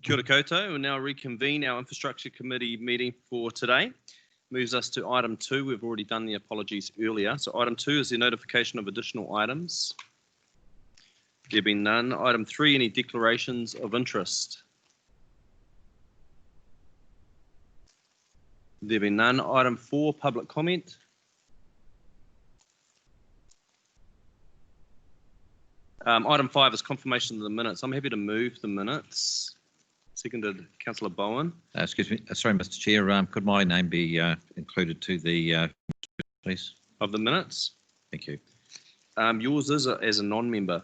Kia ora koutou. We'll now reconvene our Infrastructure Committee meeting for today. Moves us to item 2. We've already done the apologies earlier. So item 2 is the notification of additional items. There being none. Item 3, any declarations of interest? There being none. Item 4, public comment. Item 5 is confirmation of the minutes. I'm happy to move the minutes. Seconded, Councillor Bowen. Excuse me. Sorry, Mr. Chair. Could my name be included to the please? Of the minutes? Thank you. Yours is as a non-member.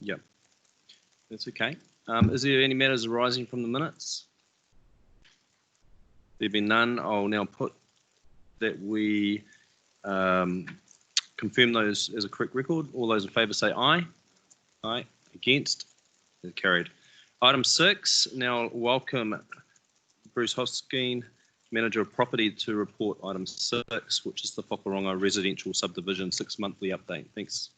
Yep. That's okay. Is there any matters arising from the minutes? There be none. I'll now put that we confirm those as a correct record. All those in favour say aye. Aye. Against? They're carried. Item 6, now welcome Bruce Hoskeen, Manager of Property, to report item 6, which is the Whakaronga Residential Subdivision 6-monthly update. Thanks.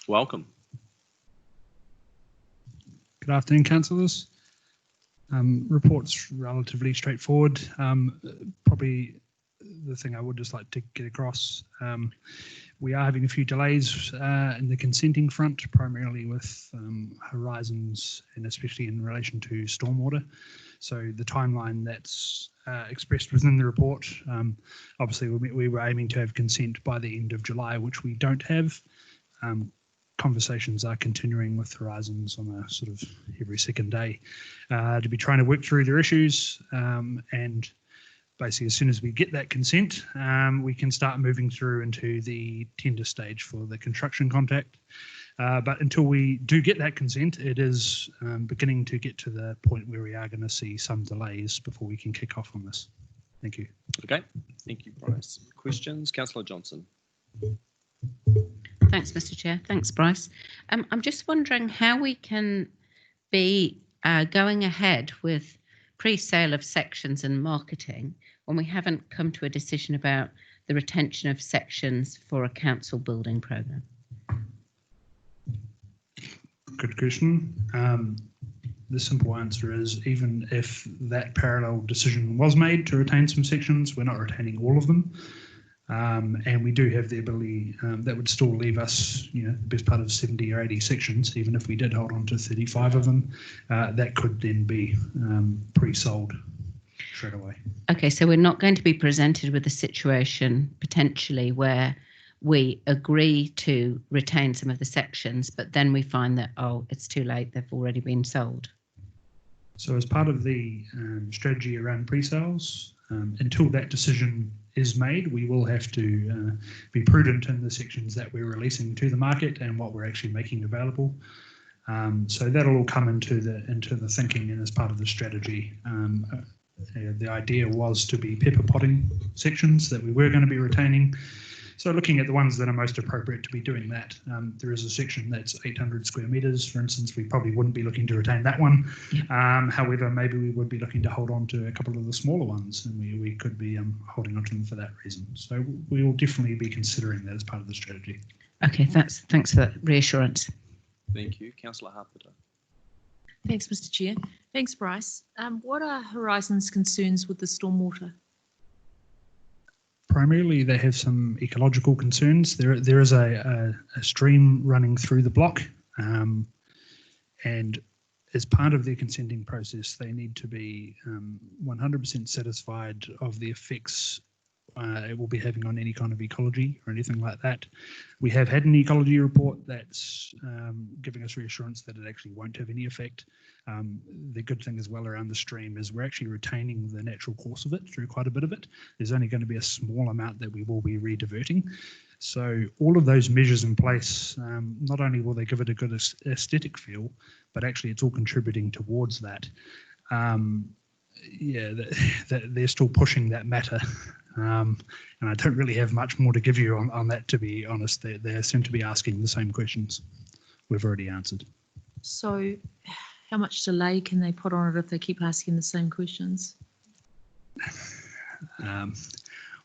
Welcome. Good afternoon, councillors. Report's relatively straightforward. Probably the thing I would just like to get across, we are having a few delays in the consenting front, primarily with Horizons and especially in relation to stormwater. So the timeline that's expressed within the report, obviously we were aiming to have consent by the end of July, which we don't have. Conversations are continuing with Horizons on a sort of every second day to be trying to work through their issues, and basically as soon as we get that consent, we can start moving through into the tender stage for the construction contract. But until we do get that consent, it is beginning to get to the point where we are going to see some delays before we can kick off on this. Thank you. Okay, thank you, Bryce. Questions? Councillor Johnson. Thanks, Mr. Chair. Thanks, Bryce. I'm just wondering how we can be going ahead with pre-sale of sections and marketing when we haven't come to a decision about the retention of sections for a council building programme. Good question. The simple answer is, even if that parallel decision was made to retain some sections, we're not retaining all of them. And we do have the ability, that would still leave us, the best part of 70 or 80 sections, even if we did hold on to 35 of them, that could then be pre-sold straight away. Okay, so we're not going to be presented with a situation potentially where we agree to retain some of the sections, but then we find that, oh, it's too late, they've already been sold. So as part of the strategy around pre-sales, until that decision is made, we will have to be prudent in the sections that we're releasing to the market and what we're actually making available. So that'll all come into the thinking and as part of the strategy. The idea was to be pepper potting sections that we were going to be retaining. So looking at the ones that are most appropriate to be doing that, there is a section that's 800 square metres, for instance. We probably wouldn't be looking to retain that one. However, maybe we would be looking to hold on to a couple of the smaller ones, and we could be holding on to them for that reason. So we will definitely be considering that as part of the strategy. Okay, thanks for that reassurance. Thank you. Councillor Harpiter. Thanks, Mr. Chair. Thanks, Bryce. What are Horizon's concerns with the stormwater? Primarily, they have some ecological concerns. There is a stream running through the block, and as part of their consenting process, they need to be 100% satisfied of the effects it will be having on any kind of ecology or anything like that. We have had an ecology report that's giving us reassurance that it actually won't have any effect. The good thing as well around the stream is we're actually retaining the natural course of it through quite a bit of it. There's only going to be a small amount that we will be rediverting. So all of those measures in place, not only will they give it a good aesthetic feel, but actually it's all contributing towards that. They're still pushing that matter. And I don't really have much more to give you on that, to be honest. They seem to be asking the same questions we've already answered. So how much delay can they put on it if they keep asking the same questions?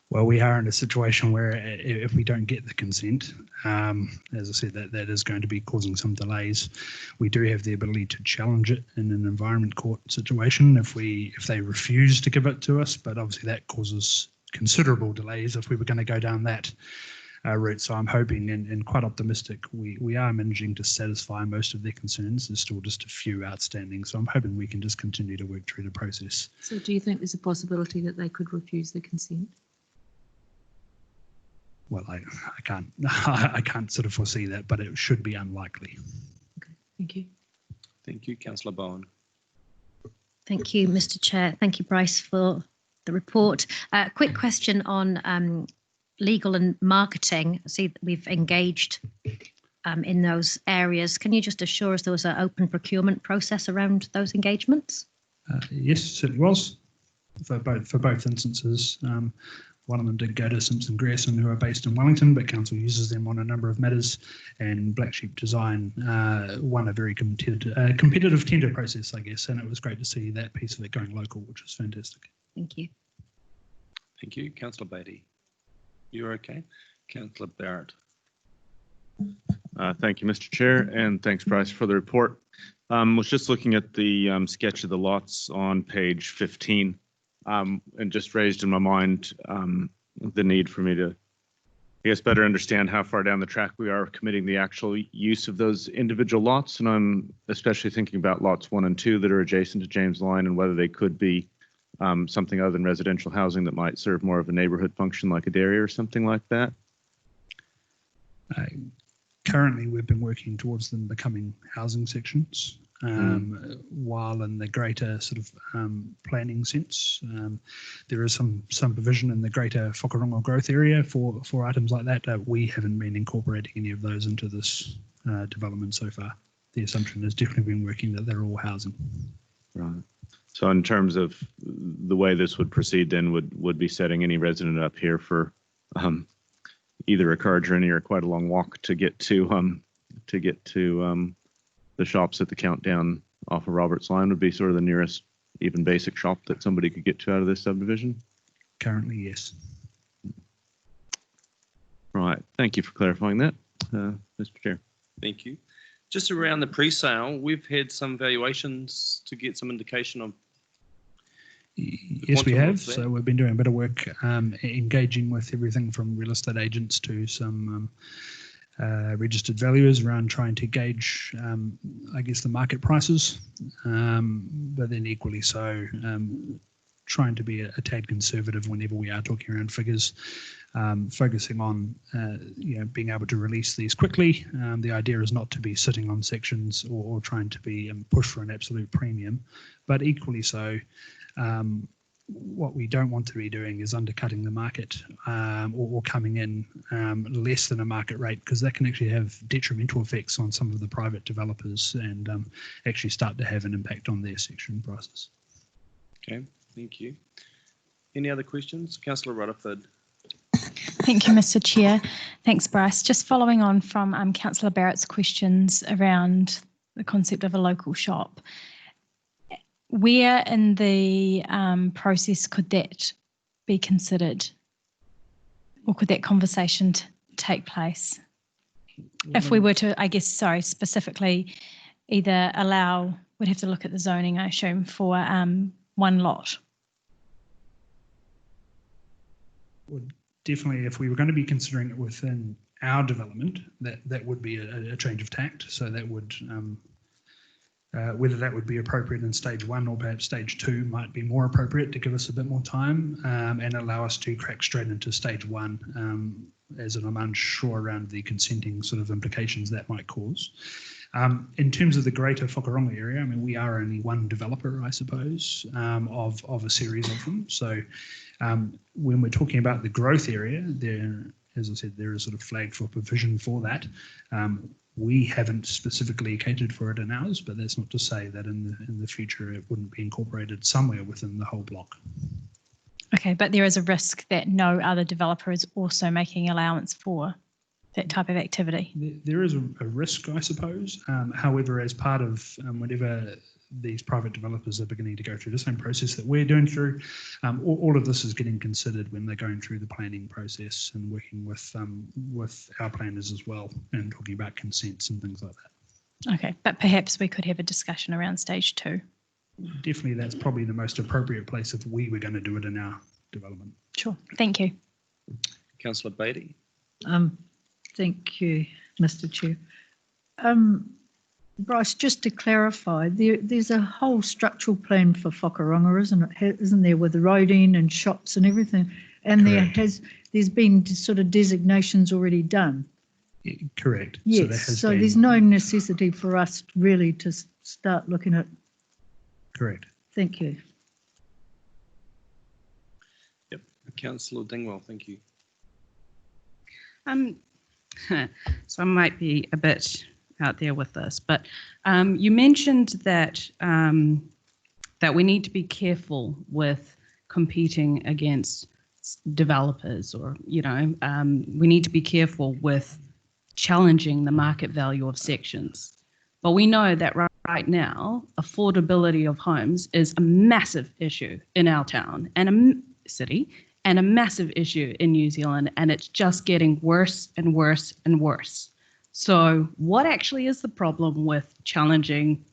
Well, we are in a situation where if we don't get the consent, as I said, that is going to be causing some delays. We do have the ability to challenge it in an environment court situation if they refuse to give it to us, but obviously that causes considerable delays if we were going to go down that route. So I'm hoping and quite optimistic we are managing to satisfy most of their concerns. There's still just a few outstanding, so I'm hoping we can just continue to work through the process. So do you think there's a possibility that they could refuse the consent? Well, I can't I can't sort of foresee that, but it should be unlikely. Okay, thank you. Thank you, Councillor Bowen. Thank you, Mr. Chair. Thank you, Bryce, for the report. Quick question on legal and marketing. I see that we've engaged in those areas. Can you just assure us there was an open procurement process around those engagements? Yes, certainly was for both instances. One of them did go to Simpson Grierson, who are based in Wellington, but council uses them on a number of matters. And Black Sheep Design won a very competitive tender process, I guess, and it was great to see that piece of it going local, which was fantastic. Thank you. Thank you, Councillor Beattie. You're okay, Councillor Barrett. Thank you, Mr. Chair, and thanks, Bryce, for the report. Was just looking at the sketch of the lots on page 15. And just raised in my mind the need for me to, I guess, better understand how far down the track we are committing the actual use of those individual lots. And I'm especially thinking about lots 1 and 2 that are adjacent to James Line and whether they could be something other than residential housing that might serve more of a neighborhood function like a dairy or something like that. Currently, we've been working towards them becoming housing sections. While in the greater sort of planning sense, there is some provision in the greater Whakarongo growth area for items like that. We haven't been incorporating any of those into this development so far. The assumption has definitely been working that they're all housing. Right. So in terms of the way this would proceed, then would be setting any resident up here for either a car journey or quite a long walk to get to the shops at the Countdown off of Roberts Line would be sort of the nearest even basic shop that somebody could get to out of this subdivision? Currently, yes. Right. Thank you for clarifying that, Mr. Chair. Thank you. Just around the pre-sale, we've had some valuations to get some indication of. Yes, we have. So we've been doing a bit of work engaging with everything from real estate agents to some registered valuers around trying to gauge, I guess, the market prices, but then equally so trying to be a tad conservative whenever we are talking around figures, focusing on being able to release these quickly. The idea is not to be sitting on sections or trying to be push for an absolute premium, but equally so. What we don't want to be doing is undercutting the market or coming in less than a market rate, because that can actually have detrimental effects on some of the private developers and actually start to have an impact on their section prices. Okay, thank you. Any other questions? Councillor Rutherford. Thank you, Mr. Chair. Thanks, Bryce. Just following on from Councillor Barrett's questions around the concept of a local shop. Where in the process could that be considered, or could that conversation take place? If we were to, I guess, specifically either allow, we'd have to look at the zoning, I assume, for one lot. Well, definitely, if we were going to be considering it within our development, that would be a change of tact. So that would whether that would be appropriate in stage 1 or perhaps stage 2 might be more appropriate to give us a bit more time and allow us to crack straight into stage 1, as I'm unsure around the consenting sort of implications that might cause. In terms of the greater Whakarongo area, I mean, we are only one developer, I suppose, of a series of them. So when we're talking about the growth area, there, as I said, there is sort of flagged for provision for that. We haven't specifically catered for it in ours, but that's not to say that in the future it wouldn't be incorporated somewhere within the whole block. Okay, but there is a risk that no other developer is also making allowance for that type of activity. There is a risk, I suppose. However, as part of whatever these private developers are beginning to go through the same process that we're doing through. All of this is getting considered when they're going through the planning process and working with our planners as well, and talking about consents and things like that. Okay, but perhaps we could have a discussion around stage 2. Definitely, that's probably the most appropriate place if we were going to do it in our development. Sure, thank you. Councillor Beatty. Thank you, Mr. Chair. Bryce, just to clarify, there's a whole structural plan for Whakaronga, isn't there, with the roading and shops and everything? And there's been sort of designations already done. Correct. Yes. So there's no necessity for us really to start looking at. Correct. Thank you. Yep. Councillor Dingwall, thank you. So I might be a bit out there with this, but you mentioned that that we need to be careful with competing against developers, or we need to be careful with challenging the market value of sections. But we know that right now, affordability of homes is a massive issue in our town and a city, and a massive issue in New Zealand, and it's just getting worse and worse and worse. So what actually is the problem with challenging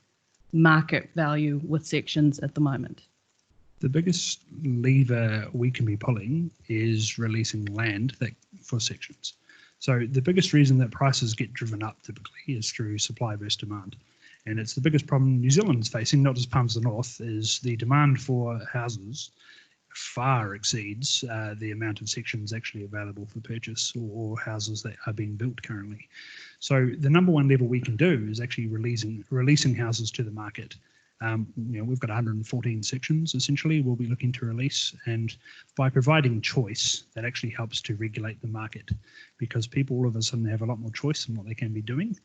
market value with sections at the moment? The biggest lever we can be pulling is releasing land for sections. So the biggest reason that prices get driven up typically is through supply versus demand. And it's the biggest problem New Zealand's facing, not just Palms of the North, is the demand for houses far exceeds the amount of sections actually available for purchase, or houses that are being built currently. So the number one level we can do is actually releasing houses to the market. We've got 114 sections essentially we'll be looking to release, and by providing choice, that actually helps to regulate the market, because people all of a sudden have a lot more choice in what they can be doing.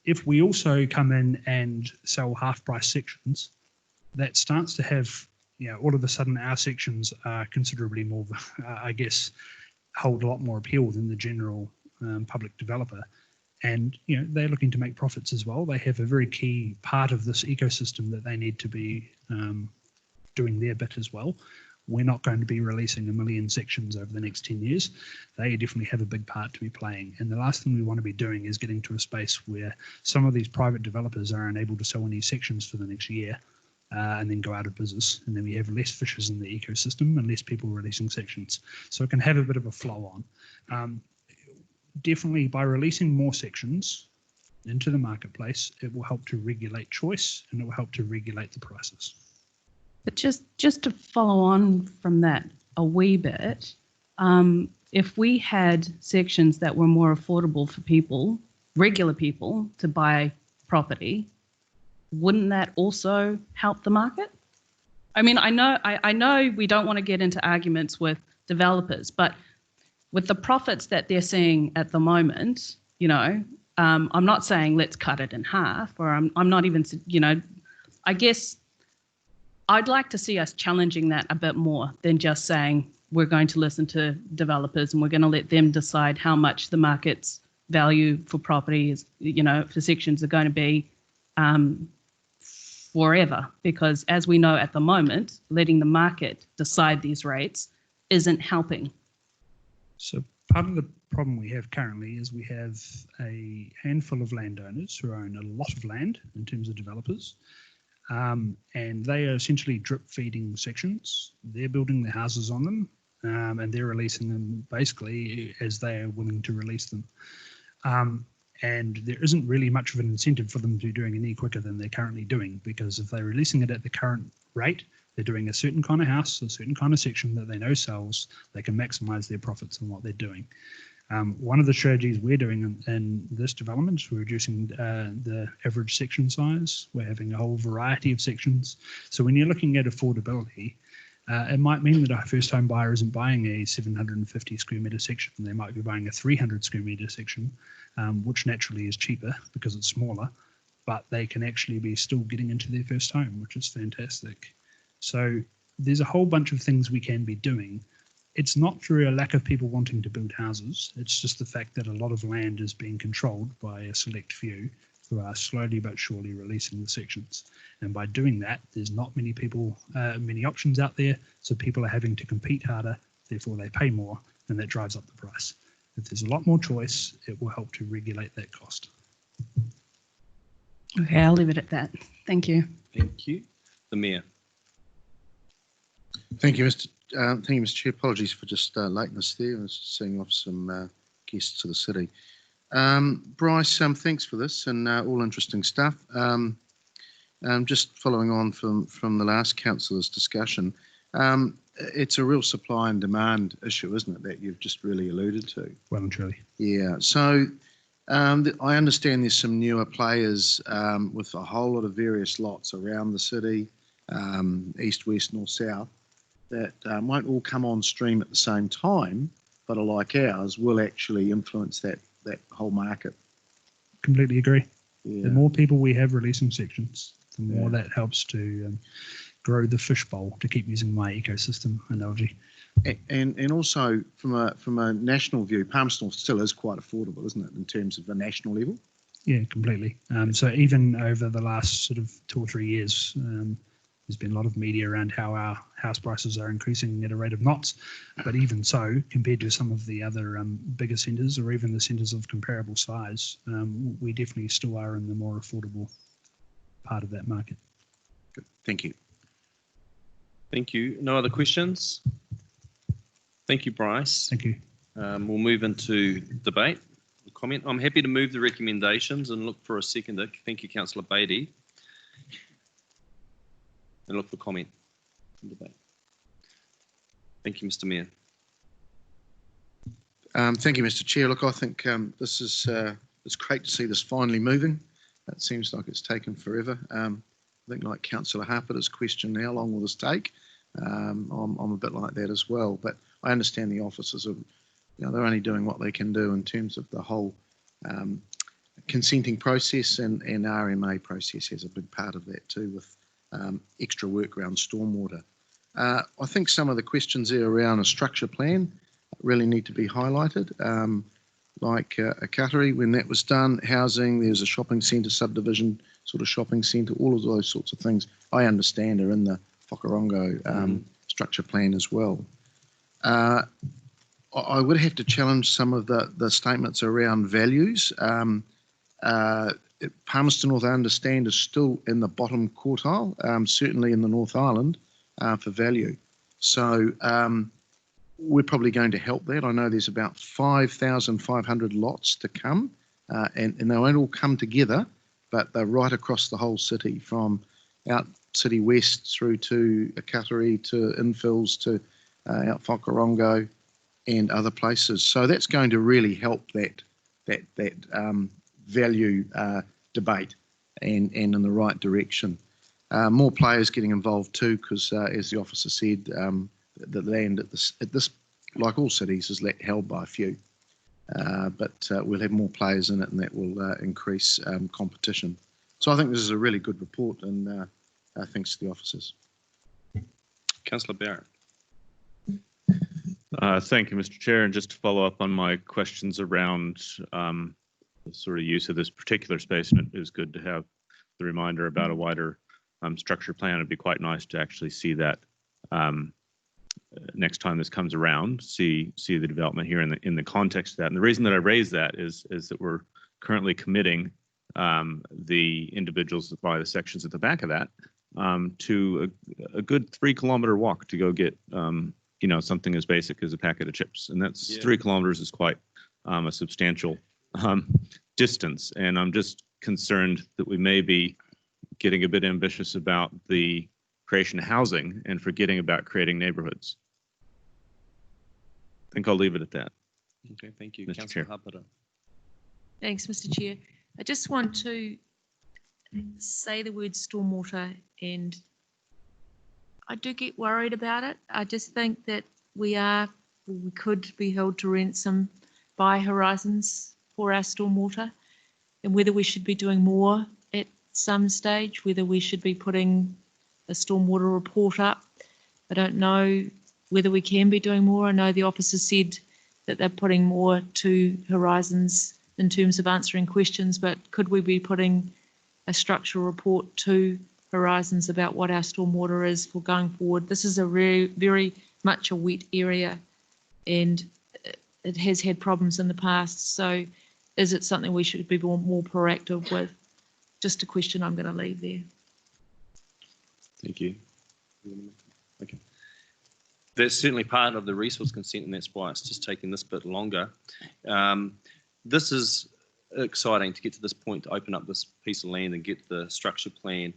If we also come in and sell half-price sections, that starts to have, all of a sudden our sections are considerably more, hold a lot more appeal than the general public developer. And, they're looking to make profits as well. They have a very key part of this ecosystem that they need to be doing their bit as well. We're not going to be releasing 1 million sections over the next 10 years. They definitely have a big part to be playing. And the last thing we want to be doing is getting to a space where some of these private developers are unable to sell any sections for the next year and then go out of business. And then we have less fishes in the ecosystem and less people releasing sections. So it can have a bit of a flow on. Definitely by releasing more sections into the marketplace, it will help to regulate choice and it will help to regulate the prices. But just to follow on from that a wee bit, if we had sections that were more affordable for people, regular people, to buy property, wouldn't that also help the market? I mean, I know we don't want to get into arguments with developers, but with the profits that they're seeing at the moment, I'm not saying let's cut it in half, or I'm not even, I guess I'd like to see us challenging that a bit more than just saying we're going to listen to developers and we're going to let them decide how much the market's value for property is, for sections are going to be forever. Because as we know at the moment, letting the market decide these rates isn't helping. So part of the problem we have currently is we have a handful of landowners who own a lot of land in terms of developers. And they are essentially drip feeding sections. They're building their houses on them, and they're releasing them basically as they are willing to release them. And there isn't really much of an incentive for them to be doing any quicker than they're currently doing, because if they're releasing it at the current rate, they're doing a certain kind of house, a certain kind of section that they know sells, they can maximize their profits on what they're doing. One of the strategies we're doing in this development is we're reducing the average section size. We're having a whole variety of sections. So when you're looking at affordability, it might mean that a first home buyer isn't buying a 750 square metre section. They might be buying a 300 square metre section, which naturally is cheaper because it's smaller, but they can actually be still getting into their first home, which is fantastic. So there's a whole bunch of things we can be doing. It's not through a lack of people wanting to build houses. It's just the fact that a lot of land is being controlled by a select few, who are slowly but surely releasing the sections. And by doing that, there's not many people, many options out there. So people are having to compete harder, therefore they pay more, and that drives up the price. If there's a lot more choice, it will help to regulate that cost. Okay, I'll leave it at that. Thank you. Thank you. The Mayor. Thank you, Mr. Chair. Apologies for just lateness there. I was seeing off some guests to the city. Bryce, thanks for this and all interesting stuff. Just following on from the last councillor's discussion, it's a real supply and demand issue, isn't it, that you've just really alluded to? Well and truly. Yeah. So I understand there's some newer players with a whole lot of various lots around the city, east, west, north, south, that won't all come on stream at the same time, but are like ours, will actually influence that whole market. Completely agree. Yeah. The more people we have releasing sections, the more that helps to grow the fishbowl, to keep using my ecosystem analogy. And also from a national view, Palmerston still is quite affordable, isn't it, in terms of the national level? Yeah, completely. So even over the last sort of 2 or 3 years, there's been a lot of media around how our house prices are increasing at a rate of knots. But even so, compared to some of the other bigger centres or even the centres of comparable size, we definitely still are in the more affordable part of that market. Good. Thank you. Thank you. No other questions? Thank you, Bryce. Thank you. We'll move into debate. Comment. I'm happy to move the recommendations and look for a seconder. Thank you, Councillor Beattie. And look for comment in debate. Thank you, Mr. Mayor. Thank you, Mr. Chair. Look, I think this is it's great to see this finally moving. It seems like it's taken forever. I think, like Councillor Harper's question, how long will this take? I'm a bit like that as well. But I understand the officers are, they're only doing what they can do in terms of the whole consenting process, and RMA process has a big part of that too, with extra work around stormwater. I think some of the questions there around a structure plan really need to be highlighted. Like a Katari, when that was done, housing, there's a shopping centre subdivision, sort of shopping centre, all of those sorts of things I understand are in the Whakarongo structure plan as well. I would have to challenge some of the statements around values. Palmerston North, I understand, is still in the bottom quartile, certainly in the North Island, for value. So we're probably going to help that. I know there's about 5,500 lots to come, and they won't all come together, but they're right across the whole city, from out City West through to Katari to infills to out Whakarongo and other places. So that's going to really help that value debate and in the right direction. More players getting involved too, because as the officer said, the land at this, like all cities, is held by a few. But we'll have more players in it, and that will increase competition. So I think this is a really good report, and thanks to the officers. Councillor Barrett. Thank you, Mr. Chair. And just to follow up on my questions around the sort of use of this particular space, and it is good to have the reminder about a wider structure plan. It'd be quite nice to actually see that next time this comes around, see the development here in the context of that. And the reason that I raise that is that we're currently committing the individuals that buy the sections at the back of that to a good 3-kilometer walk to go get something as basic as a packet of chips, and that's 3 kilometers is quite a substantial distance. And I'm just concerned that we may be getting a bit ambitious about the creation of housing and forgetting about creating neighborhoods. I think I'll leave it at that. Okay, thank you, Mr. Chair. Councillor Harper. Thanks, Mr. Chair. I just want to say the word stormwater, and I do get worried about it. I just think that we could be held to ransom by Horizons for our stormwater, and whether we should be doing more at some stage, whether we should be putting a stormwater report up. I don't know whether we can be doing more. I know the officer said that they're putting more to Horizons in terms of answering questions, but could we be putting a structural report to Horizons about what our stormwater is for going forward? This is a very much a wet area, and it has had problems in the past. So is it something we should be more proactive with? Just a question I'm going to leave there. Thank you. Okay. That's certainly part of the resource consent, and that's why it's just taking this bit longer. This is exciting to get to this point, to open up this piece of land and get the structure plan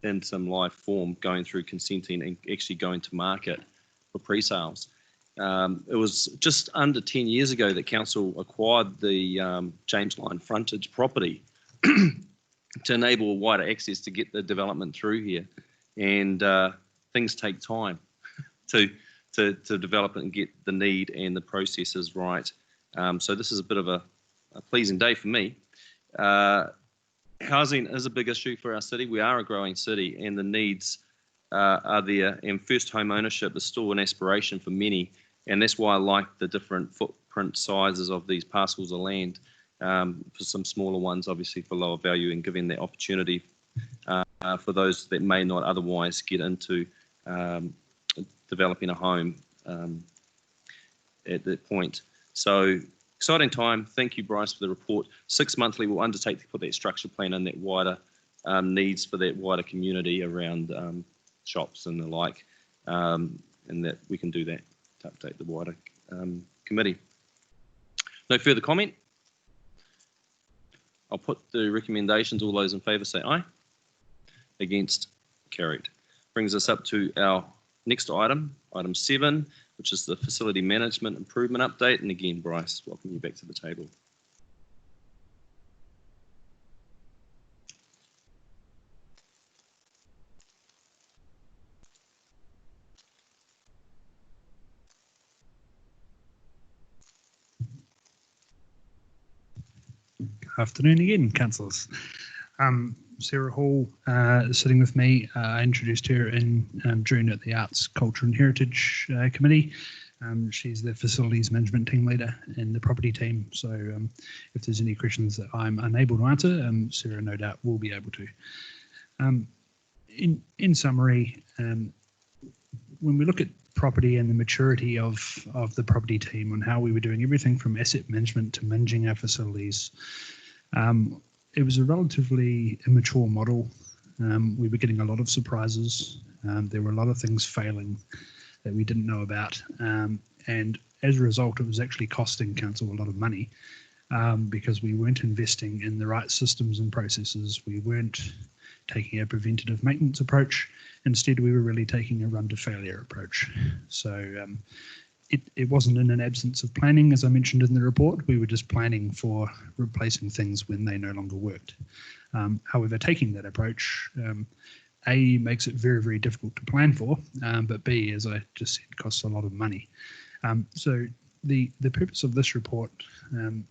in some live form, going through consenting and actually going to market for pre-sales. It was just under 10 years ago that council acquired the James Line frontage property to enable wider access to get the development through here. And things take time to develop it and get the need and the processes right. So this is a bit of a pleasing day for me. Housing is a big issue for our city. We are a growing city, and the needs are there. And first home ownership is still an aspiration for many, and that's why I like the different footprint sizes of these parcels of land. For some smaller ones, obviously for lower value, and giving that opportunity for those that may not otherwise get into developing a home at that point. So exciting time. Thank you, Bryce, for the report. 6 monthly, we'll undertake to put that structure plan in, that wider needs for that wider community around shops and the like, and that we can do that to update the wider committee. No further comment. I'll put the recommendations. All those in favour say aye. Against? Carried. Brings us up to our next item, item 7, which is the facility management improvement update. And again, Bryce, welcome you back to the table. Afternoon again, councillors. Sarah Hall is sitting with me. I introduced her in June at the Arts, Culture and Heritage Committee. She's the facilities management team leader in the property team. So if there's any questions that I'm unable to answer, Sarah no doubt will be able to. In summary, when we look at property and the maturity of the property team and how we were doing everything from asset management to managing our facilities, it was a relatively immature model. We were getting a lot of surprises. There were a lot of things failing that we didn't know about. And as a result, it was actually costing council a lot of money because we weren't investing in the right systems and processes. We weren't taking a preventative maintenance approach. Instead, we were really taking a run to failure approach. So it wasn't in an absence of planning, as I mentioned in the report. We were just planning for replacing things when they no longer worked. However, taking that approach, A, makes it very, very difficult to plan for, but B, as I just said, costs a lot of money. So the purpose of this report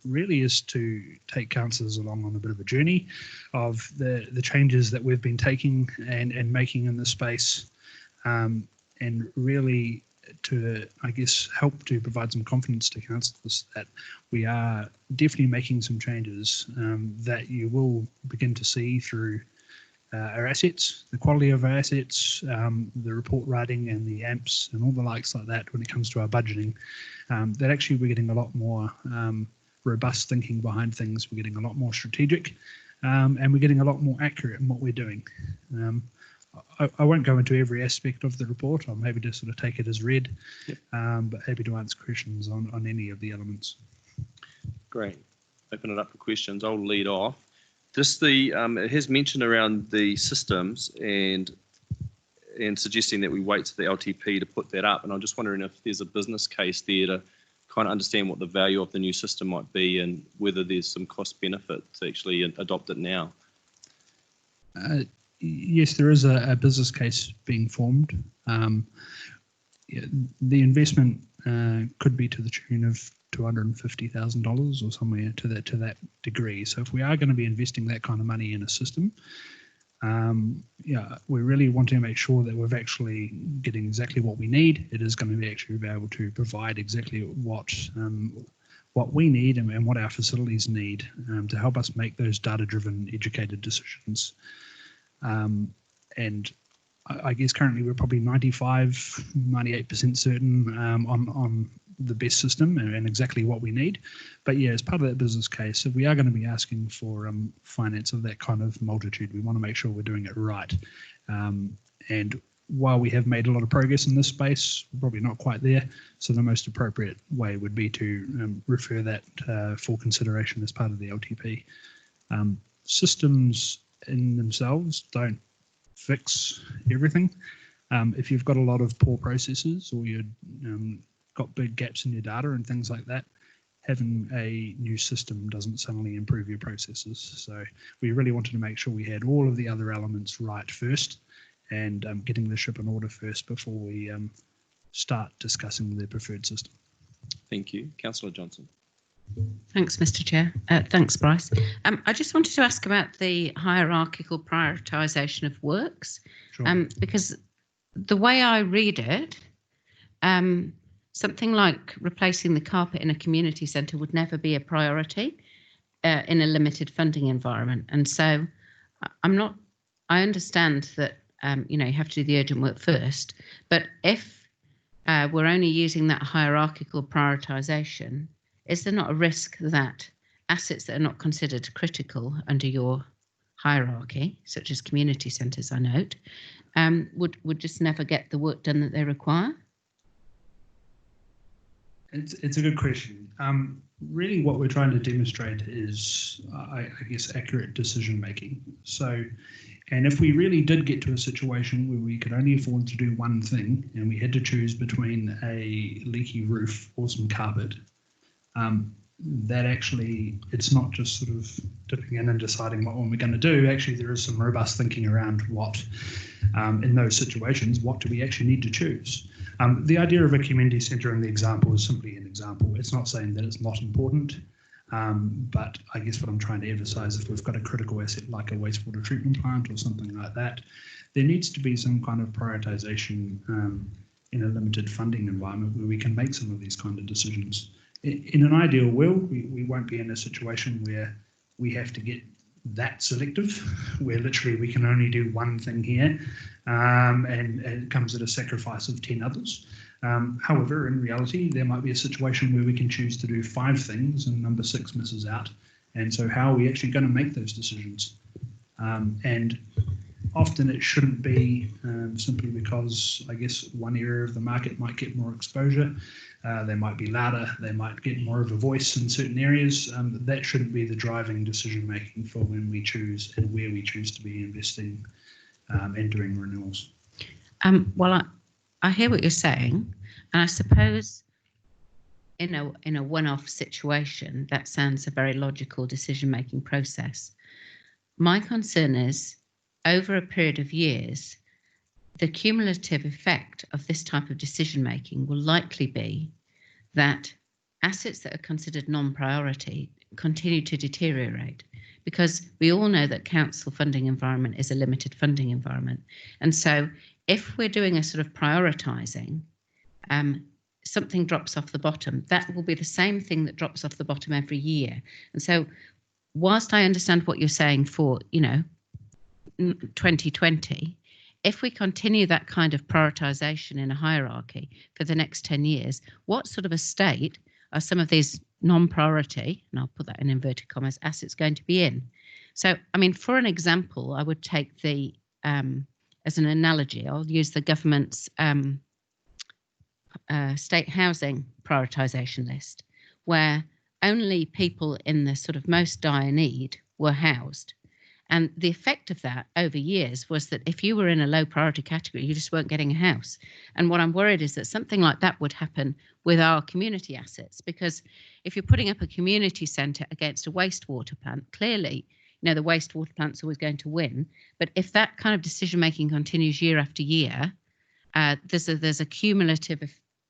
really is to take councillors along on a bit of a journey of the changes that we've been taking and making in the space, and really to, I guess, help to provide some confidence to councillors that we are definitely making some changes that you will begin to see through our assets, the quality of our assets, the report writing and the AMPs and all the likes like that when it comes to our budgeting, that actually we're getting a lot more robust thinking behind things. We're getting a lot more strategic, and we're getting a lot more accurate in what we're doing. I won't go into every aspect of the report. I'm happy to sort of take it as read, but happy to answer questions on any of the elements. Great. Open it up for questions. I'll lead off. Just it has mentioned around the systems and suggesting that we wait to the LTP to put that up. And I'm just wondering if there's a business case there to kind of understand what the value of the new system might be and whether there's some cost benefit to actually adopt it now. Yes, there is a business case being formed. The investment could be to the tune of $250,000 or somewhere to that degree. So if we are going to be investing that kind of money in a system, we really want to make sure that we're actually getting exactly what we need. It is going to be actually be able to provide exactly what what we need and what our facilities need to help us make those data-driven, educated decisions. And I guess currently we're probably 98% certain on the best system and exactly what we need. But yeah, as part of that business case, if we are going to be asking for finance of that kind of multitude, we want to make sure we're doing it right. And while we have made a lot of progress in this space, we're probably not quite there. So the most appropriate way would be to refer that for consideration as part of the LTP. Systems in themselves don't fix everything. If you've got a lot of poor processes or you've got big gaps in your data and things like that, having a new system doesn't suddenly improve your processes. So we really wanted to make sure we had all of the other elements right first and getting the ship in order first before we start discussing the preferred system. Thank you. Councillor Johnson. Thanks, Mr. Chair. Thanks, Bryce. I just wanted to ask about the hierarchical prioritisation of works, Sure. because the way I read it, something like replacing the carpet in a community centre would never be a priority in a limited funding environment. And so I understand that, you have to do the urgent work first, but if we're only using that hierarchical prioritisation, is there not a risk that assets that are not considered critical under your hierarchy, such as community centres, I note, would just never get the work done that they require? It's a good question. Really what we're trying to demonstrate is, I guess, accurate decision making. So, and if we really did get to a situation where we could only afford to do one thing and we had to choose between a leaky roof or some carpet, that actually, it's not just sort of dipping in and deciding what one we're going to do. Actually, there is some robust thinking around what, in those situations, what do we actually need to choose? The idea of a community centre in the example is simply an example. It's not saying that it's not important, but I guess what I'm trying to emphasise, if we've got a critical asset like a wastewater treatment plant or something like that, there needs to be some kind of prioritisation in a limited funding environment where we can make some of these kind of decisions. In an ideal world, we won't be in a situation where we have to get that selective, where literally we can only do one thing here, and it comes at a sacrifice of 10 others. However, in reality, there might be a situation where we can choose to do 5 things and number 6 misses out. And so how are we actually going to make those decisions? And often it shouldn't be simply because, I guess, one area of the market might get more exposure. They might be louder, they might get more of a voice in certain areas. That shouldn't be the driving decision making for when we choose and where we choose to be investing and doing renewals. Well, I hear what you're saying, and I suppose in a one-off situation, that sounds a very logical decision-making process. My concern is, over a period of years, the cumulative effect of this type of decision-making will likely be that assets that are considered non-priority continue to deteriorate, because we all know that council funding environment is a limited funding environment. And so if we're doing a sort of prioritising, something drops off the bottom, that will be the same thing that drops off the bottom every year. And so whilst I understand what you're saying for, 2020, if we continue that kind of prioritisation in a hierarchy for the next 10 years, what sort of a state are some of these non-priority, and I'll put that in inverted commas, assets going to be in? So, I mean, for an example, I would take the, as an analogy, I'll use the government's state housing prioritisation list, where only people in the sort of most dire need were housed. And the effect of that over years was that if you were in a low priority category, you just weren't getting a house. And what I'm worried is that something like that would happen with our community assets, because if you're putting up a community centre against a wastewater plant, clearly, the wastewater plant's always going to win. But if that kind of decision making continues year after year, there's a cumulative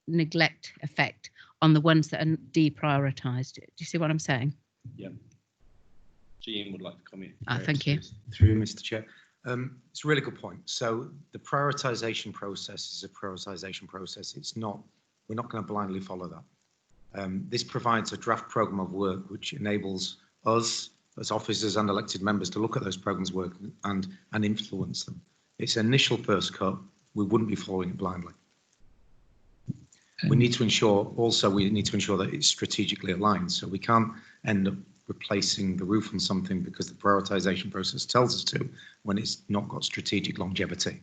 neglect effect on the ones that are deprioritised. Do you see what I'm saying? Yeah. GM would like to comment. Thank you. Through you, Mr. Chair. It's a really good point. So the prioritisation process is a prioritisation process. It's not, we're not going to blindly follow that. This provides a draft programme of work which enables us as officers and elected members to look at those programmes of work and influence them. It's an initial first cut. We wouldn't be following it blindly. We need to ensure that it's strategically aligned. So we can't end up replacing the roof on something because the prioritisation process tells us to when it's not got strategic longevity.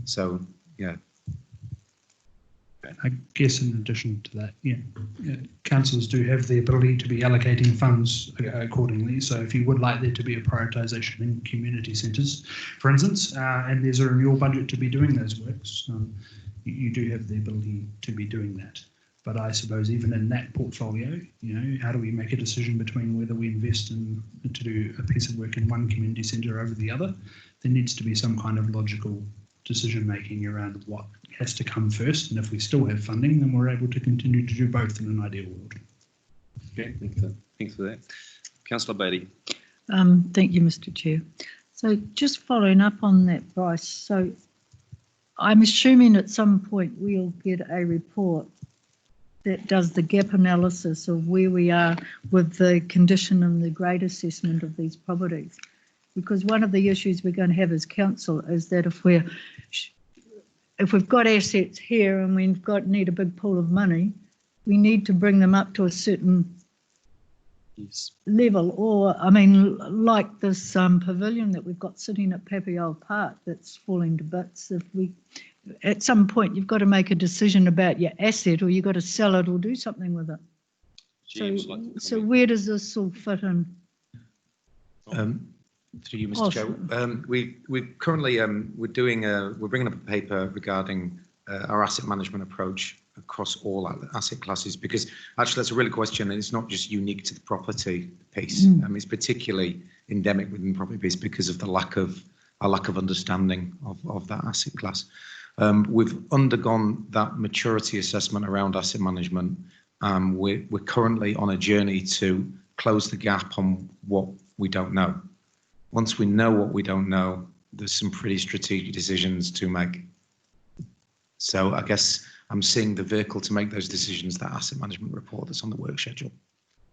So, yeah. I guess in addition to that, councils do have the ability to be allocating funds accordingly. So if you would like there to be a prioritisation in community centres, for instance, and there's a renewal budget to be doing those works, you do have the ability to be doing that. But I suppose even in that portfolio, how do we make a decision between whether we invest in to do a piece of work in one community centre over the other? There needs to be some kind of logical decision making around what has to come first, and if we still have funding, then we're able to continue to do both in an ideal world. Okay, thanks for that. Councillor Beattie. Thank you, Mr. Chair. So just following up on that, Bryce, so I'm assuming at some point we'll get a report that does the gap analysis of where we are with the condition and the grade assessment of these properties. Because one of the issues we're going to have as council is that if we've got assets here and need a big pool of money, we need to bring them up to a certain level. Or, I mean, like this pavilion that we've got sitting at Papiol Park that's falling to bits. At some point, you've got to make a decision about your asset, or you've got to sell it or do something with it. So where does this all fit in? Through you, Mr. Chair. We currently we're bringing up a paper regarding our asset management approach across all asset classes, because actually that's a really question, and it's not just unique to the property piece. It's particularly endemic within the property piece because of the lack of understanding of that asset class. We've undergone that maturity assessment around asset management. We're currently on a journey to close the gap on what we don't know. Once we know what we don't know, there's some pretty strategic decisions to make. So I guess I'm seeing the vehicle to make those decisions, that asset management report that's on the work schedule.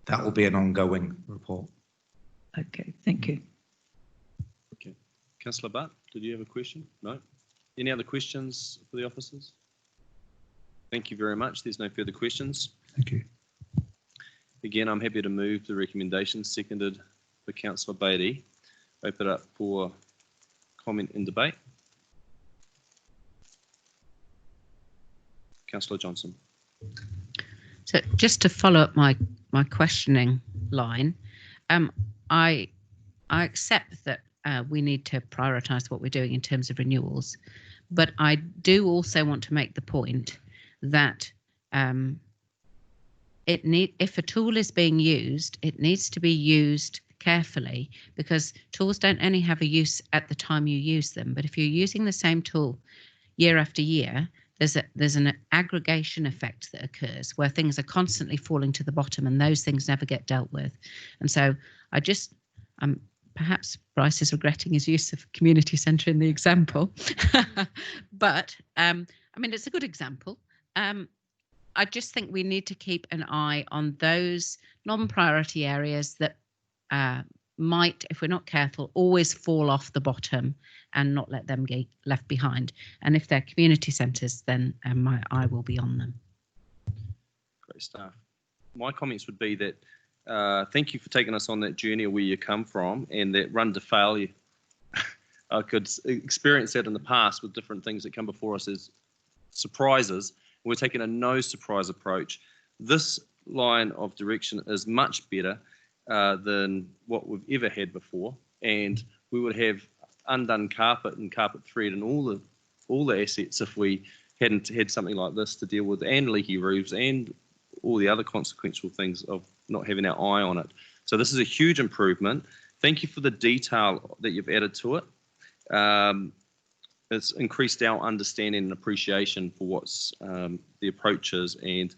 That will be an ongoing report. Okay, thank you. Okay. Councillor Butt, did you have a question? No? Any other questions for the officers? Thank you very much. There's no further questions. Thank you. Again, I'm happy to move the recommendation, seconded by Councillor Beattie. Open it up for comment and debate. Councillor Johnson. So just to follow up my questioning line, I accept that we need to prioritise what we're doing in terms of renewals, but I do also want to make the point that if a tool is being used, it needs to be used carefully, because tools don't only have a use at the time you use them, but if you're using the same tool year after year, there's an aggregation effect that occurs where things are constantly falling to the bottom and those things never get dealt with. And so perhaps Bryce is regretting his use of community centre in the example, but I mean, it's a good example. I just think we need to keep an eye on those non-priority areas that might, if we're not careful, always fall off the bottom and not let them get left behind. And if they're community centres, then my eye will be on them. Great stuff. My comments would be that thank you for taking us on that journey of where you come from, and that run to failure. I could experience that in the past with different things that come before us as surprises. We're taking a no surprise approach. This line of direction is much better than what we've ever had before, and we would have undone carpet and carpet thread and all the assets if we hadn't had something like this to deal with, and leaky roofs and all the other consequential things of not having our eye on it. So this is a huge improvement. Thank you for the detail that you've added to it. It's increased our understanding and appreciation for what's the approaches, and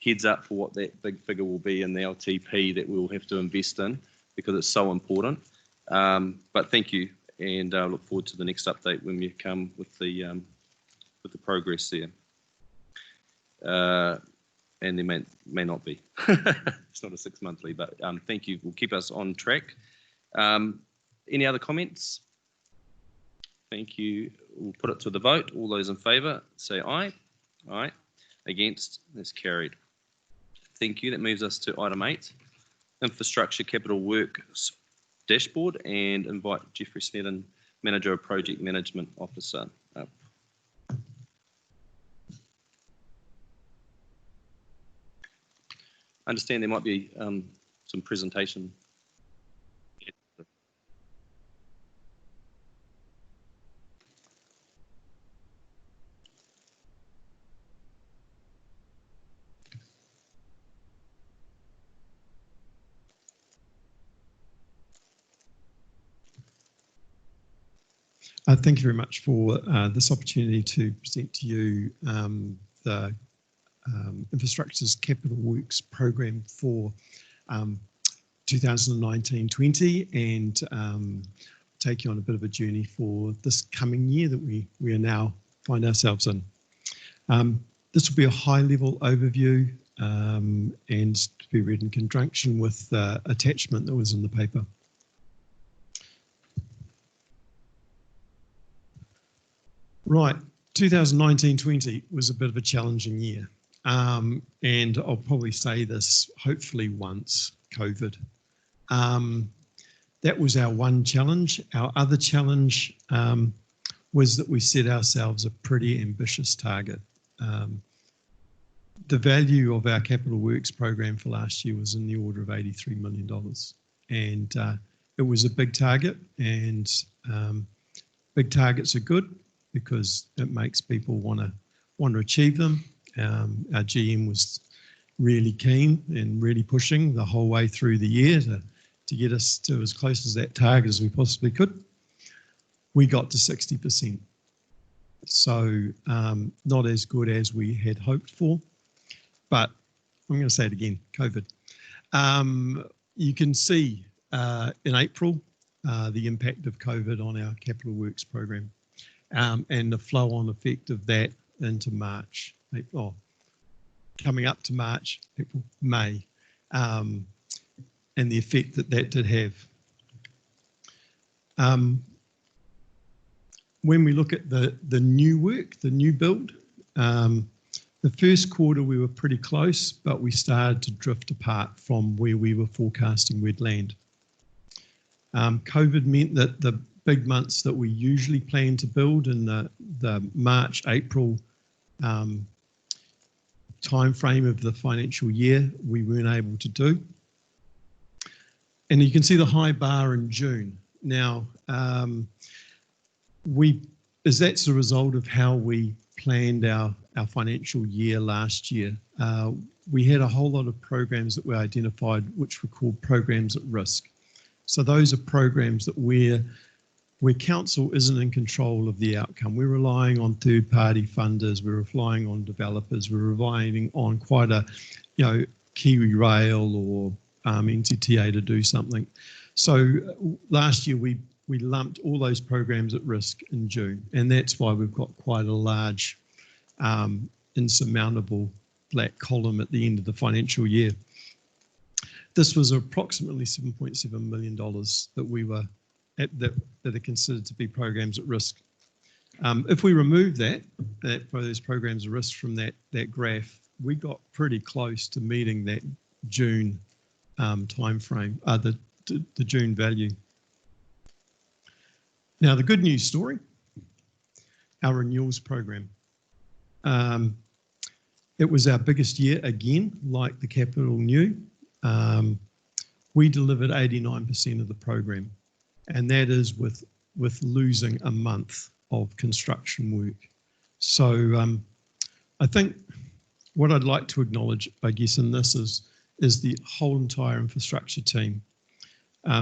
heads up for what that big figure will be in the LTP that we'll have to invest in, because it's so important. But thank you, and I look forward to the next update when you come with the progress there. and there may not be. It's not a 6 monthly, but thank you. Will keep us on track. Any other comments? Thank you. We'll put it to the vote. All those in favour say aye. Aye. Against? That's carried. Thank you. That moves us to item 8, Infrastructure Capital Works Dashboard, and invite Jeffrey Snedden, Manager of Project Management Officer, up. I understand there might be some presentation. Thank you very much for this opportunity to present to you the Infrastructure's Capital Works program for 2019-20 and take you on a bit of a journey for this coming year that we are now find ourselves in. This will be a high-level overview and to be read in conjunction with the attachment that was in the paper. Right, 2019-20 was a bit of a challenging year. And I'll probably say this hopefully once, COVID. That was our one challenge. Our other challenge was that we set ourselves a pretty ambitious target. The value of our capital works program for last year was in the order of $83 million. And it was a big target, and big targets are good because it makes people want to achieve them. Our GM was really keen and really pushing the whole way through the year to get us to as close as that target as we possibly could. We got to 60%. So not as good as we had hoped for, but I'm going to say it again, COVID. You can see in April the impact of COVID on our capital works program. And the flow-on effect of that into March, coming up to March, April, May, and the effect that did have. When we look at the new work, the new build, the first quarter we were pretty close, but we started to drift apart from where we were forecasting we'd land. COVID meant that the big months that we usually plan to build in the March, April time frame of the financial year, we weren't able to do. And you can see the high bar in June. Now, that's a result of how we planned our financial year last year. We had a whole lot of programs that we identified which were called programs at risk. So those are programs that where council isn't in control of the outcome. We're relying on third-party funders, we're relying on developers, we're relying on quite a, Kiwi Rail or NZTA to do something. So last year we lumped all those programs at risk in June, and that's why we've got quite a large insurmountable black column at the end of the financial year. This was approximately $7.7 million that we were that are considered to be programs at risk. If we remove those programs at risk from that graph, we got pretty close to meeting that June time frame, the June value. Now the good news story, our renewals program. It was our biggest year again, like the capital knew. We delivered 89% of the program. And that is with losing a month of construction work. So I think what I'd like to acknowledge, I guess, in this is the whole entire infrastructure team.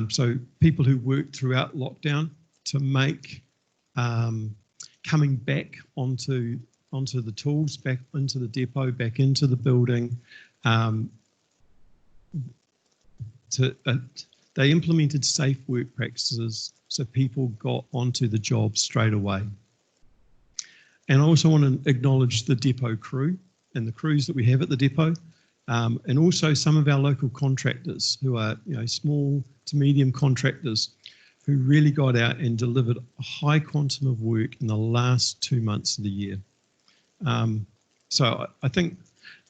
So people who worked throughout lockdown to make coming back onto the tools, back into the depot, back into the building, they implemented safe work practices so people got onto the job straight away. And I also want to acknowledge the depot crew and the crews that we have at the depot. and also some of our local contractors who are, small to medium contractors who really got out and delivered a high quantum of work in the last 2 months of the year. So I think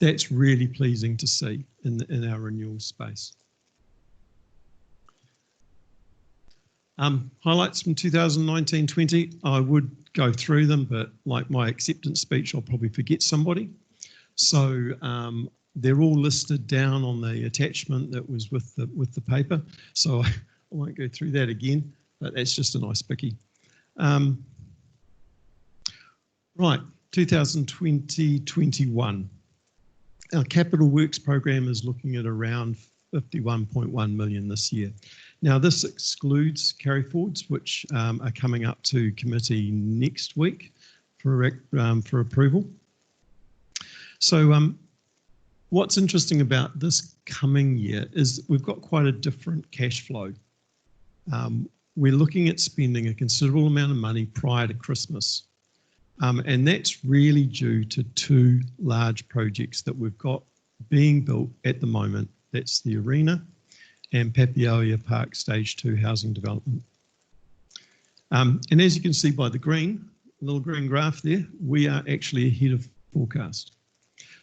that's really pleasing to see in our renewal space. Highlights from 2019-20, I would go through them, but like my acceptance speech, I'll probably forget somebody. So they're all listed down on the attachment that was with the paper. So I won't go through that again, but that's just a nice picky. Right, 2020-21. Our capital works program is looking at around 51.1 million this year. Now this excludes carry forwards, which are coming up to committee next week for approval. So what's interesting about this coming year is we've got quite a different cash flow. We're looking at spending a considerable amount of money prior to Christmas. And that's really due to 2 large projects that we've got being built at the moment. That's the Arena and Papiaoia Park Stage 2 housing development. And as you can see by the little green graph there, we are actually ahead of forecast.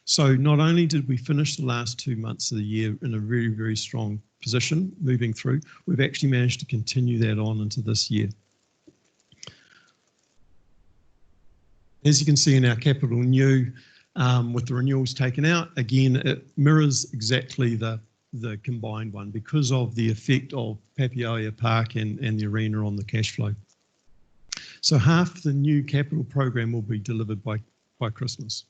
So not only did we finish the last 2 months of the year in a very, very strong position moving through, we've actually managed to continue that on into this year. As you can see in our capital new, with the renewals taken out, again, it mirrors exactly the combined one because of the effect of Papiaoia Park and the Arena on the cash flow. So half the new capital program will be delivered by Christmas.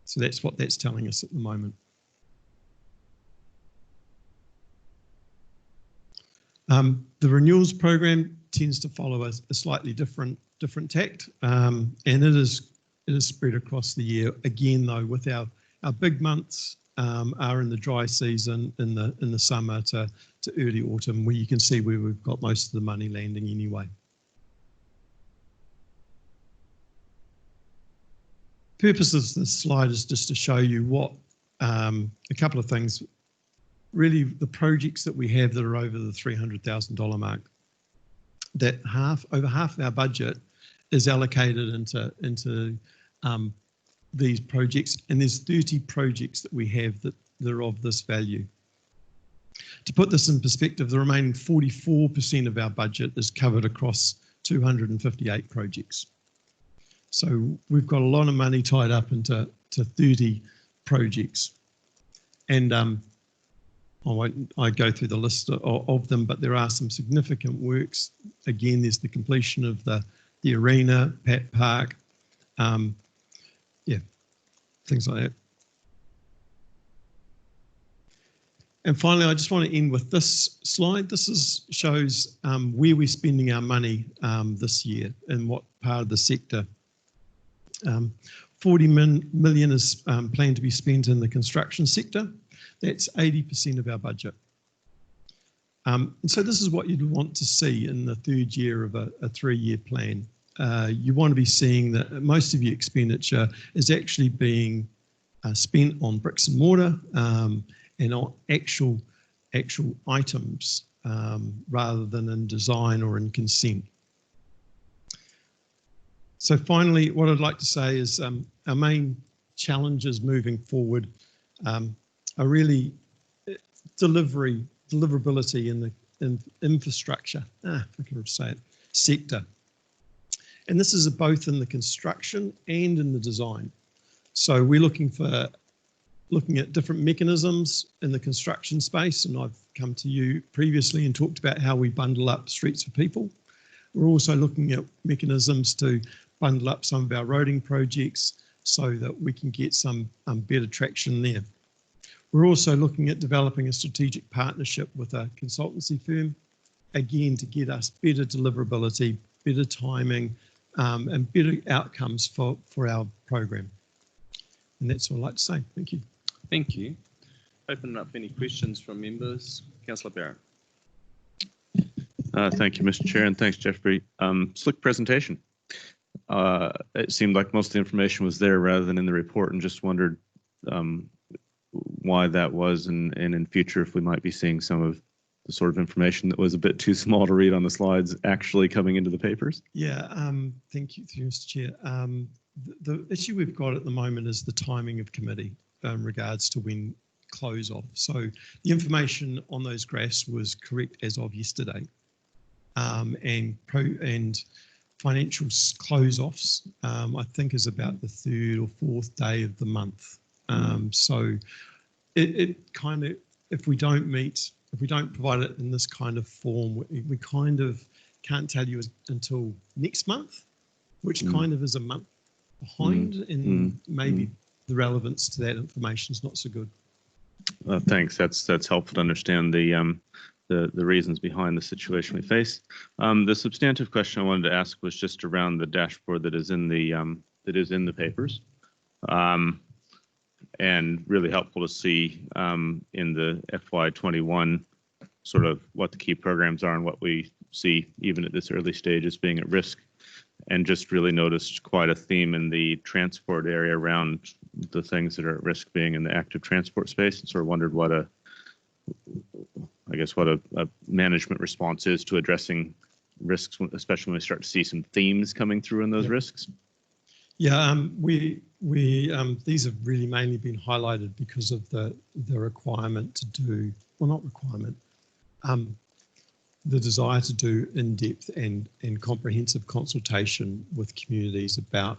So that's what that's telling us at the moment. The renewals program tends to follow a slightly different tact, and it is spread across the year. Again, though, with our big months are in the dry season, in the summer to early autumn, where you can see where we've got most of the money landing anyway. Purpose of this slide is just to show you what a couple of things. Really, the projects that we have that are over the $300,000 mark. That over half of our budget is allocated into these projects, and there's 30 projects that we have that are of this value. To put this in perspective, the remaining 44% of our budget is covered across 258 projects. So we've got a lot of money tied up into 30 projects, and I go through the list of them, but there are some significant works. Again, there's the completion of the Arena, Pat Park, things like that. And finally, I just want to end with this slide. This shows where we're spending our money this year and what part of the sector. 40 million is planned to be spent in the construction sector. That's 80% of our budget. And so this is what you'd want to see in the third year of a 3-year plan. You want to be seeing that most of your expenditure is actually being spent on bricks and mortar and on actual items rather than in design or in consent. So finally, what I'd like to say is our main challenges moving forward are really deliverability in the infrastructure, if I can say it, sector. And this is both in the construction and in the design. So we're looking at different mechanisms in the construction space, and I've come to you previously and talked about how we bundle up streets for people. We're also looking at mechanisms to bundle up some of our roading projects so that we can get some better traction there. We're also looking at developing a strategic partnership with a consultancy firm, again, to get us better deliverability, better timing, and better outcomes for our program. And that's all I'd like to say. Thank you. Thank you. Open it up for any questions from members. Councillor Barrett. Thank you, Mr. Chair, and thanks, Jeffrey. Slick presentation. It seemed like most of the information was there rather than in the report, and just wondered why that was, and in future if we might be seeing some of the sort of information that was a bit too small to read on the slides actually coming into the papers? Yeah, thank you, Mr. Chair. The issue we've got at the moment is the timing of committee in regards to when close off. So the information on those graphs was correct as of yesterday, and financial close offs I think is about the 3rd or 4th day of the month. So it kind of, if we don't provide it in this kind of form, we kind of can't tell you until next month, which kind of is a month behind, and maybe the relevance to that information is not so good. Thanks. That's helpful to understand the reasons behind the situation we face. The substantive question I wanted to ask was just around the dashboard that is in the papers, and really helpful to see in the FY21 sort of what the key programs are and what we see even at this early stage as being at risk. And just really noticed quite a theme in the transport area around the things that are at risk being in the active transport space, and sort of wondered what a management response is to addressing risks, especially when we start to see some themes coming through in those risks. Yeah, we these have really mainly been highlighted because of the requirement to do, well, not requirement, the desire to do in-depth and comprehensive consultation with communities about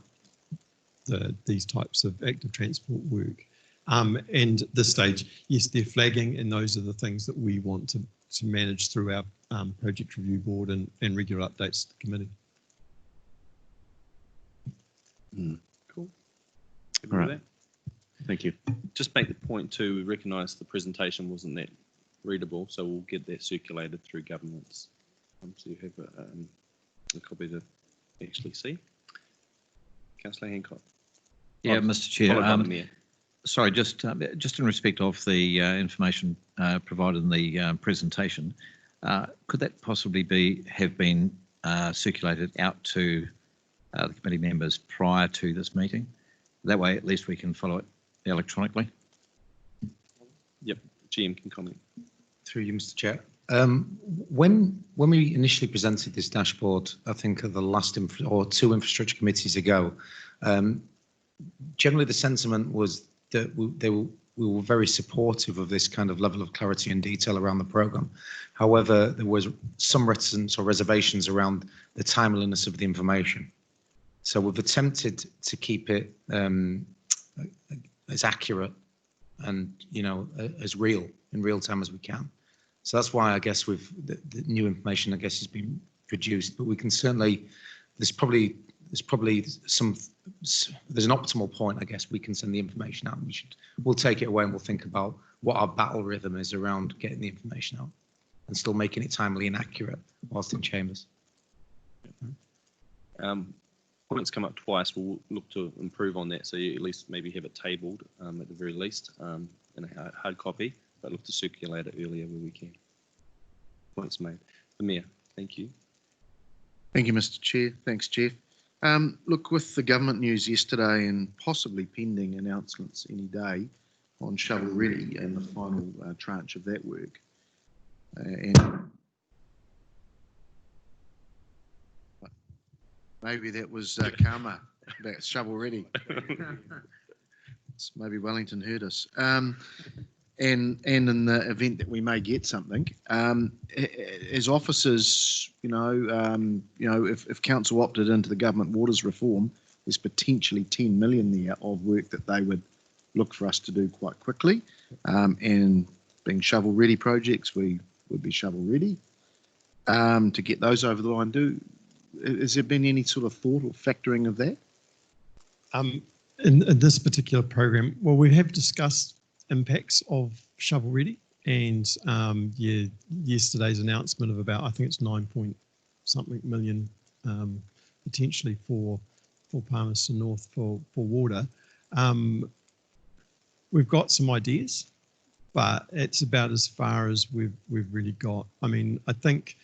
these types of active transport work. And at this stage, yes, they're flagging, and those are the things that we want to manage through our project review board and regular updates to the committee. Cool. All right. Thank you. Just make the point too, we recognise the presentation wasn't that readable, so we'll get that circulated through governance, so you have a copy to actually see. Councillor Hancock. Yeah, Mr. Chair. Sorry, just in respect of the information provided in the presentation, could that possibly have been circulated out to the committee members prior to this meeting? That way, at least we can follow it electronically. Yep, GM can comment. Through you, Mr. Chair. When we initially presented this dashboard, I think at the last or 2 infrastructure committees ago, generally the sentiment was that we were very supportive of this kind of level of clarity and detail around the programme. However, there was some reticence or reservations around the timeliness of the information. So we've attempted to keep it as accurate and, you know, as real in real time as we can. So that's why I guess the new information, I guess, has been produced. But we can certainly, there's probably there's an optimal point, I guess, we can send the information out. We'll take it away and we'll think about what our battle rhythm is around getting the information out and still making it timely and accurate whilst in chambers. Points come up twice. We'll look to improve on that, so you at least maybe have it tabled at the very least in a hard copy, but look to circulate it earlier where we can. Points made. The Mayor, thank you. Thank you, Mr. Chair. Thanks, Jeff. Look, with the government news yesterday and possibly pending announcements any day on Shovel Ready and the final tranche of that work, and maybe that was karma about Shovel Ready. Maybe Wellington heard us. And in the event that we may get something, as officers, if council opted into the government waters reform, there's potentially 10 million there of work that they would look for us to do quite quickly. And being shovel ready projects, we would be shovel ready to get those over the line. Has there been any sort of thought or factoring of that? In this particular program, well, we have discussed impacts of shovel ready, and yesterday's announcement of about, I think it's 9-point-something million potentially for Palmerston North for water. We've got some ideas, but it's about as far as we've really got. I mean, I think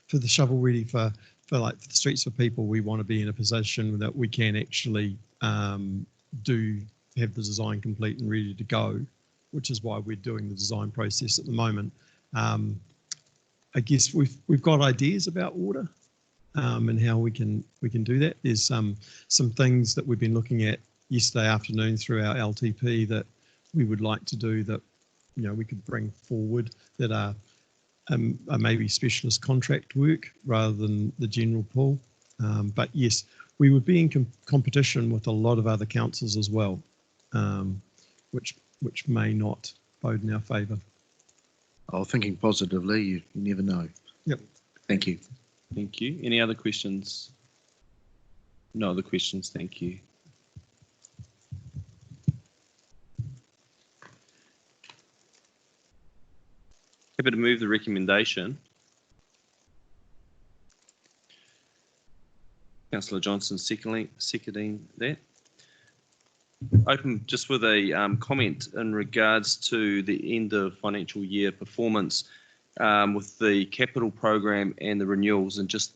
for the shovel ready for the Streets for People, we want to be in a position that we can actually have the design complete and ready to go which is why we're doing the design process at the moment. I guess we've got ideas about water and how we can do that. There's some things that we've been looking at yesterday afternoon through our LTP that we would like to do that, you know, we could bring forward that are maybe specialist contract work rather than the general pool. But yes, we would be in competition with a lot of other councils as well, which may not bode in our favour. Oh, thinking positively, you never know. Yep. Thank you. Thank you. Any other questions? No other questions. Thank you. Happy to move the recommendation. Councillor Johnson seconding that. Open just with a comment in regards to the end of financial year performance with the capital program and the renewals, and just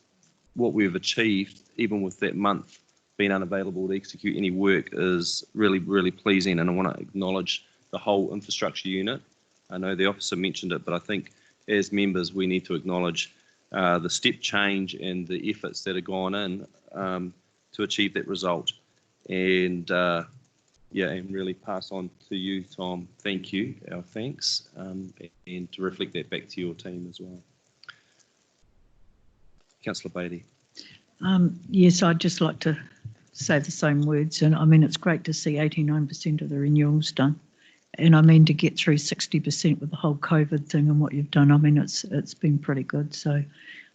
what we've achieved, even with that month being unavailable to execute any work, is really, really pleasing. And I want to acknowledge the whole infrastructure unit. I know the officer mentioned it, but I think as members we need to acknowledge the step change and the efforts that have gone in to achieve that result. And yeah, and really pass on to you, Tom. Thank you, our thanks, and to reflect that back to your team as well. Councillor Beattie. Yes, I'd just like to say the same words. And I mean, it's great to see 89% of the renewals done. And I mean, to get through 60% with the whole COVID thing and what you've done, I mean, it's been pretty good. So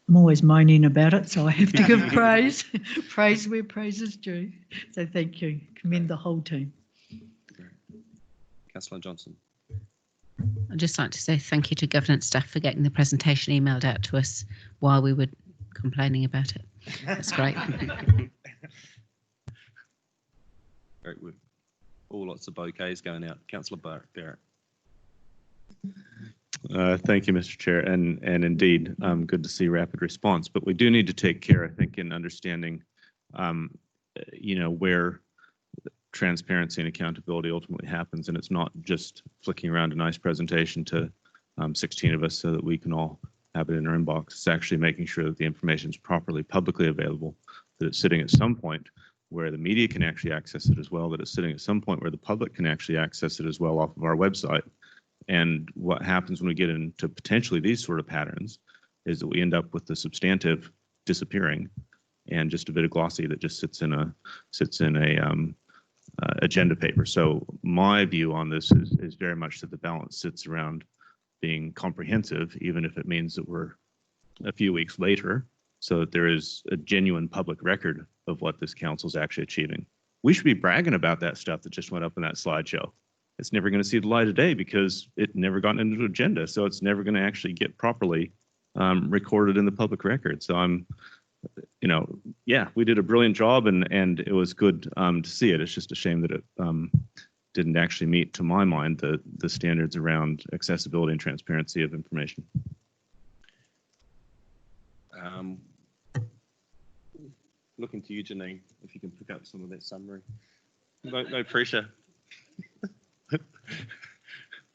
I'm always moaning about it, so I have to give praise. Praise where praise is due. So thank you. Commend the whole team. Councillor Johnson. I'd just like to say thank you to governance staff for getting the presentation emailed out to us while we were complaining about it. That's great. Great work. All lots of bouquets going out. Councillor Barrett. Thank you, Mr. Chair, and indeed, good to see rapid response. But we do need to take care, I think, in understanding, you know, where transparency and accountability ultimately happens, and it's not just flicking around a nice presentation to 16 of us so that we can all have it in our inbox. It's actually making sure that the information is properly publicly available, that it's sitting at some point where the media can actually access it as well, that it's sitting at some point where the public can actually access it as well off of our website. And what happens when we get into potentially these sort of patterns is that we end up with the substantive disappearing and just a bit of glossy that just sits in a agenda paper. So my view on this is very much that the balance sits around being comprehensive, even if it means that we're a few weeks later, so that there is a genuine public record of what this council is actually achieving. We should be bragging about that stuff that just went up in that slideshow. It's never going to see the light of day because it never got into the agenda, so it's never going to actually get properly recorded in the public record. So I'm, you know, yeah, we did a brilliant job, and it was good to see it. It's just a shame that it didn't actually meet, to my mind, the standards around accessibility and transparency of information. Looking to you, Janine, if you can pick up some of that summary. No pressure.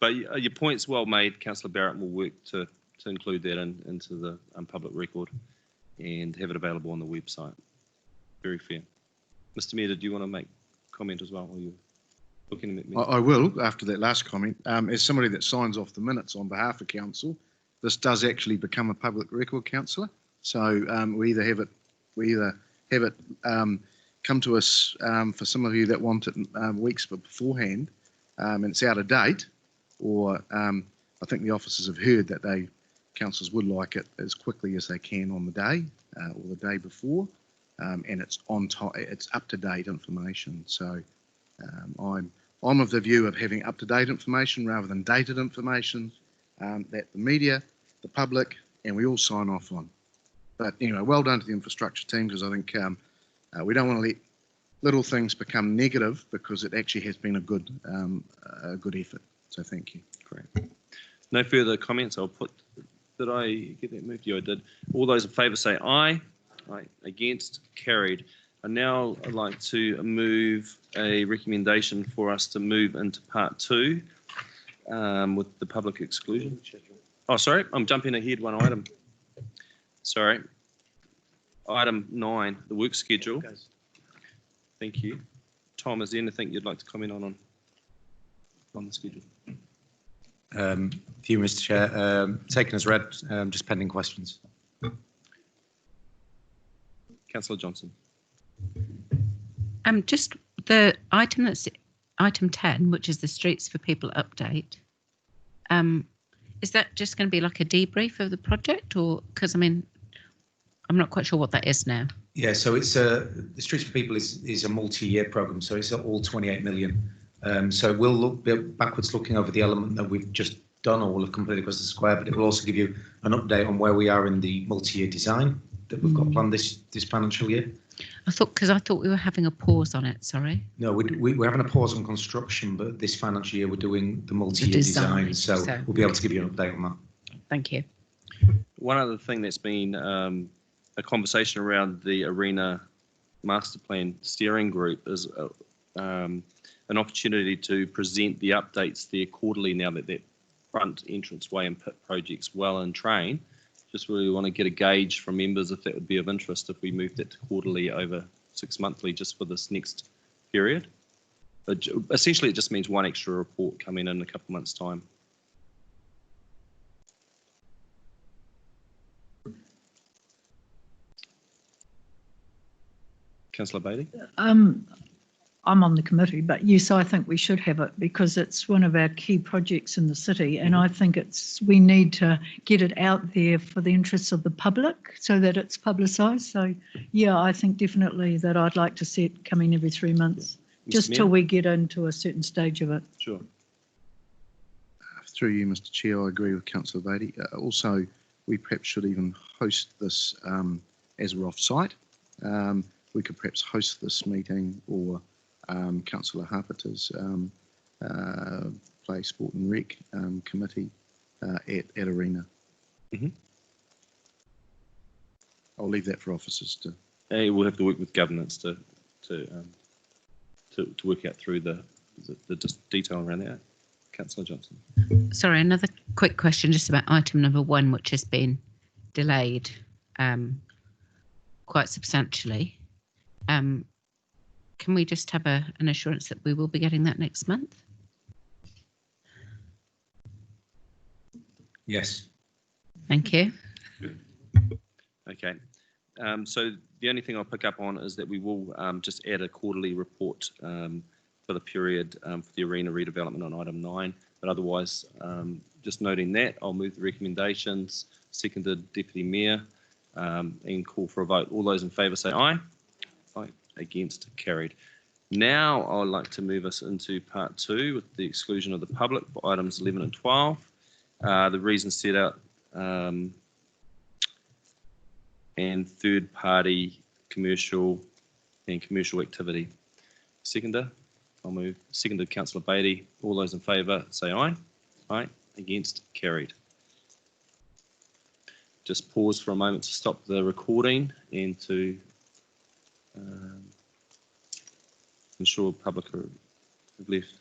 But your point's well made. Councillor Barrett will work to include that into the public record and have it available on the website. Very fair. Mr. Mayor, do you want to make comment as well? Or you looking at me? I will, after that last comment. As somebody that signs off the minutes on behalf of council, this does actually become a public record, councillor. So we either have it come to us for some of you that want it weeks beforehand, and it's out of date, or I think the officers have heard that councils would like it as quickly as they can on the day or the day before, and it's on time, it's up to date information. So I'm of the view of having up to date information rather than dated information that the media, the public, and we all sign off on. But anyway, well done to the infrastructure team, because I think we don't want to let little things become negative, because it actually has been a good effort. So thank you. Great. No further comments. I'll put. Did I get that moved? Yeah, I did. All those in favour say aye. Aye. Against? Carried. And now I'd like to move a recommendation for us to move into part two. with the public exclusion. Oh, sorry, I'm jumping ahead one item. Sorry. Item 9, the work schedule. Thank you. Tom, is there anything you'd like to comment on the schedule? To you, Mr. Chair. Taken as read, just pending questions. Councillor Johnson. Just the item that's item 10, which is the Streets for People update. Is that just going to be like a debrief of the project, or because I mean, I'm not quite sure what that is now. Yeah, so it's the Streets for People is a multi-year program, so it's all 28 million. So we'll look backwards, looking over the element that we've just done, or will have completed across the square, but it will also give you an update on where we are in the multi-year design that we've got planned this financial year. I thought we were having a pause on it. Sorry. No, we're having a pause on construction, but this financial year we're doing the multi-year design, so we'll be able to give you an update on that. Thank you. One other thing that's been a conversation around the Arena Master Plan Steering Group is an opportunity to present the updates there quarterly now that that front entranceway and pit project's well in train. Just really want to get a gauge from members if that would be of interest if we move that to quarterly over 6 monthly just for this next period. But essentially, it just means one extra report coming in a couple of months' time. Councillor Bailey? I'm on the committee, but yes, I think we should have it because it's one of our key projects in the city, and I think we need to get it out there for the interests of the public so that it's publicised. So yeah, I think definitely that I'd like to see it coming every 3 months, just till we get into a certain stage of it. Sure. Through you, Mr. Chair, I agree with Councillor Beattie. Also, we perhaps should even host this as we're off-site. We could perhaps host this meeting, or Councillor Harpeter's Play Sport and Rec committee at Arena. Mm-hmm. I'll leave that for officers to. We'll have to work with governance to work out through the detail around that. Councillor Johnson. Sorry, another quick question just about item number 1, which has been delayed quite substantially. Can we just have an assurance that we will be getting that next month? Yes. Thank you. Okay. So the only thing I'll pick up on is that we will just add a quarterly report for the period for the arena redevelopment on item 9. But otherwise, just noting that, I'll move the recommendations, seconded Deputy Mayor, and call for a vote. All those in favour say aye. Aye. Against, carried. Now I would like to move us into part 2 with the exclusion of the public for items 11 and 12. The reasons set out and third-party commercial activity. Seconder, I'll move. Seconded, Councillor Beattie. All those in favour say aye. Aye. Against, carried. Just pause for a moment to stop the recording and to ensure public have left.